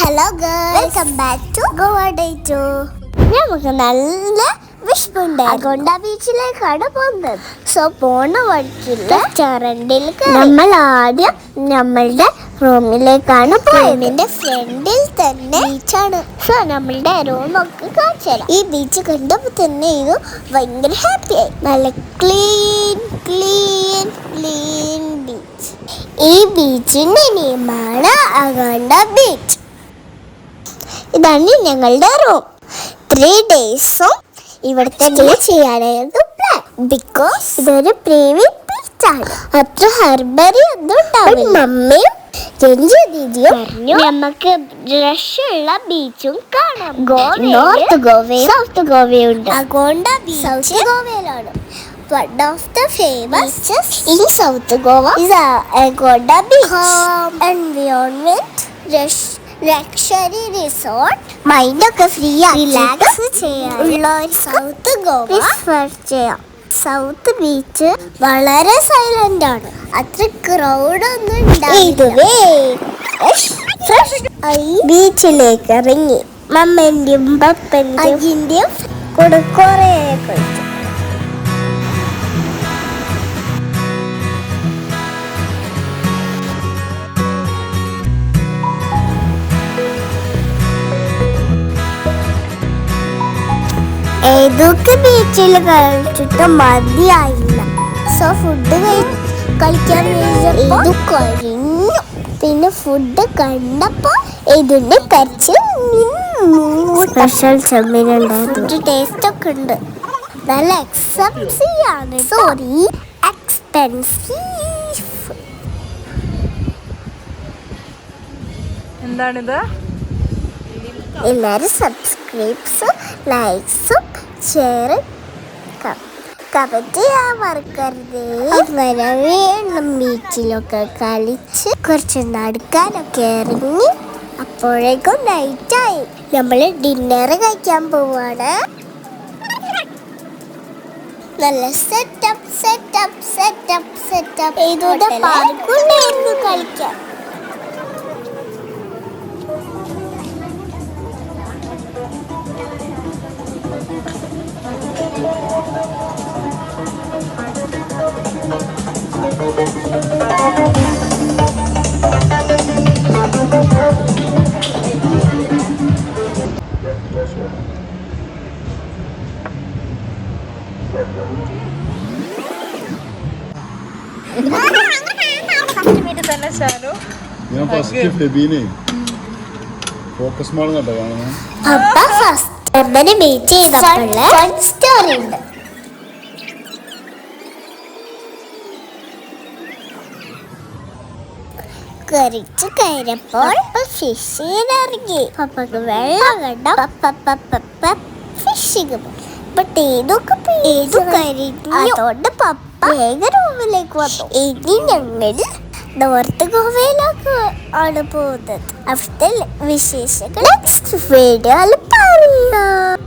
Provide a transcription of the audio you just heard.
Hello girls, welcome back to Goa day 2. നമുക്ക് നല്ല വിഷമുണ്ട്. അഗോണ്ട ബീച്ചിലേക്കാണ് പോകുന്നത്. സോ പോണ വഴിക്കുള്ള റെസ്റ്റോറൻറ്റിൽ നമ്മൾ ആദ്യം നമ്മളുടെ റൂമിലേക്കാണ് പോയതിന്റെ ഫ്രണ്ടിൽ തന്നെ ബീച്ചാണ്. സോ നമ്മളുടെ റൂമൊക്കെ കാണിച്ചു തരാം. ഈ ബീച്ച് കണ്ടപ്പോൾ തന്നെ ഇത് ഭയങ്കര ഹാപ്പിയായി. നല്ല ക്ലീൻ ബീച്ച്. ഈ ബീച്ചിന്റെ നെയിമാണ് അഗോണ്ട ബീച്ച്. ഇതാണ് ഞങ്ങളുടെ റൂം. 3 days ഇവിടുത്തെ സ്റ്റേ ചെയ്യാനായിരുന്നു പ്ലാൻ. ബിക്കോസ് ഇതൊരു പ്രീമിയം ബീച്ചാണ്. അത്ര ഹർബറി ഒന്നും ഉണ്ടാവില്ല. മമ്മിയും രഞ്ജു ദീദിയും പറഞ്ഞു നമുക്ക് രക്ഷയുള്ള ബീച്ചും കാണാം. നോർത്ത് ഗോവയും സൗത്ത് ഗോവയും ഉണ്ട്. അഗോണ്ട ബീച്ച് സൗത്ത് ഗോവയിലാണ്. One of the famous beaches in South Goa is Agonda Beach. Environment, luxury resort, mind ഒക്കെ ഫ്രീ ആയി റിലാക്സ് ചെയ്യാനുള്ള സൗത്ത് ഗോവ പ്രിഫർ ചെയ്യാം. സൗത്ത് ബീച്ച് വളരെ സൈലന്റ് ആണ്. അത്ര ക്രൗഡ് ഒന്നും ഉണ്ടാവില്ല. ബീച്ചിലേക്ക് ഇറങ്ങി മമ്മന്റെയും പപ്പന്റെയും കൂടെ കുറേ കഴിച്ചു. ഏതൊക്കെ ബീച്ചിൽ കഴിച്ചിട്ട് മതിയായില്ല. സോ ഫുഡ് കഴിക്കാൻ കഴിഞ്ഞു. പിന്നെ ഫുഡ് കണ്ടപ്പോൾ ഇതിന്റെ കരച്ച് സ്പെഷ്യൽ ചെമ്മീനുണ്ടായിരുന്നു. ടേസ്റ്റ് ഒക്കെ ഉണ്ട്. നല്ല എക്സ്പെൻസീവ് ആണ്. എക്സ്പെൻസീവ്. എന്താണിത്? എല്ലാവരും സബ്സ്ക്രൈബ്സും ലൈക്സും ഷെയറും കമന്റ് ചെയ്യാൻ മറക്കരുത്. വീണ്ടും ബീച്ചിലൊക്കെ കളിച്ച് കുറച്ച് നടക്കാനൊക്കെ ഇറങ്ങി. അപ്പോഴേക്കും നൈറ്റായി. നമ്മൾ ഡിന്നർ കഴിക്കാൻ പോവാണ്. നല്ല സെറ്റപ്പ് ഇതോടെ പാർക്കുണ്ടായിരുന്നു കളിക്കാൻ. ഞാൻ ഫസ്റ്റ് ഫെബീനെ ഫോക്കസ് മാൾ കേട്ടോ കാണുന്നത്. പപ്പ ഫസ്റ്റ് അമ്മനെ മീറ്റ് ചെയ്തപ്പോൾ സ്റ്റോറി ഉണ്ട്. കരിച്ചു കയറിയപ്പോൾ ഫിഷിനിറങ്ങി. പപ്പക്ക് വെള്ളം കണ്ട ഫിഷിങ് ബട്ട് അതുകൊണ്ട് പപ്പ വേഗം റൂമിലേക്ക് വന്നു. ഇനി ഞങ്ങൾ നോർത്ത് ഗോവയിലേക്ക് ആണ് പോകുന്നത്. അവിടുത്തെ വിശേഷങ്ങൾ നെക്സ്റ്റ് വീഡിയോയിൽ പറയാം.